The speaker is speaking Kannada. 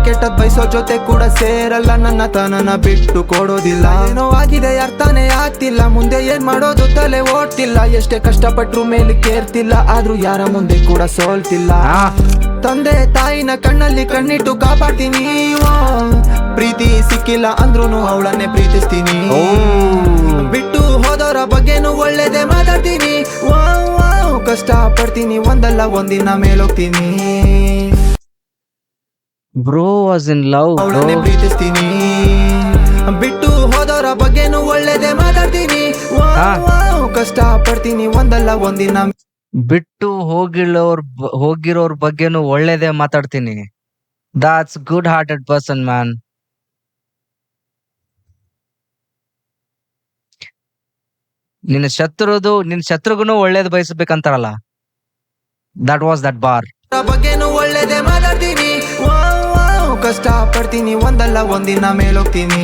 ಕೆಟ್ಟದ್ ಬಯಸೋ ಜೊತೆ ಕೂಡ ಸೇರಲ್ಲ, ನನ್ನ ತನನ ಬಿಟ್ಟು ಕೊಡೋದಿಲ್ಲ. ಏನೋ ಆಗಿದೆ ಅರ್ಥನೇ ಆಗ್ತಿಲ್ಲ, ಮುಂದೆ ಏನ್ ಮಾಡೋದು ತಲೆ ಓಡ್ತಿಲ್ಲ. ಎಷ್ಟೇ ಕಷ್ಟಪಟ್ರು ಮೇಲೆ ಕೇರ್ತಿಲ್ಲ, ಆದ್ರೂ ಯಾರ ಮುಂದೆ ಕೂಡ ಸೋಲ್ತಿಲ್ಲ. ತಂದೆ ತಾಯಿನ ಕಣ್ಣಲ್ಲಿ ಕಣ್ಣಿಟ್ಟು ಕಾಪಾಡ್ತೀನಿ. ಪ್ರೀತಿ ಸಿಕ್ಕಿಲ್ಲ ಅಂದ್ರೂನು ಅವಳನ್ನೇ ಪ್ರೀತಿಸ್ತೀನಿ. ಬಿಟ್ಟು ಹೋದವರ ಬಗ್ಗೆನೂ ಒಳ್ಳೇದೇ ಮಾತಾಡ್ತೀನಿ. ಕಷ್ಟ ಪಡ್ತೀನಿ, ಒಂದಲ್ಲ ಒಂದಿನ ಮೇಲೋಗ್ತೀನಿ. ಬ್ರೋ ವಾಸ್ ಇನ್ ಲವ್, ಅವಳನ್ನೇ ಪ್ರೀತಿಸ್ತೀನಿ. ಬಿಟ್ಟು ಹೋದವರ ಬಗ್ಗೆನೂ ಒಳ್ಳೇದೇ ಮಾತಾಡ್ತೀನಿ. ಕಷ್ಟ ಪಡ್ತೀನಿ, ಒಂದಲ್ಲ ಒಂದಿನ. ಬಿಟ್ಟು ಹೋಗಿರೋರ್ ಬಗ್ಗೆನೂ ಒಳ್ಳೇದೇ ಮಾತಾಡ್ತೀನಿ. That's good hearted person man. ನಿನ್ನ ಶತ್ರುಗುನು ಒಳ್ಳೇದು ಬಯಸ್ಬೇಕಂತಾರಲ್ಲ, ದಟ್ ವಾಸ್ ದಟ್ ಬಾರ್. ಬಗ್ಗೆನೂ ಒಳ್ಳೇದೇ ಮಾತಾಡ್ತೀನಿ. ಕಷ್ಟ ಪಡ್ತೀನಿ, ಒಂದಲ್ಲ ಒಂದಿನ ಮೇಲೋಗ್ತೀನಿ.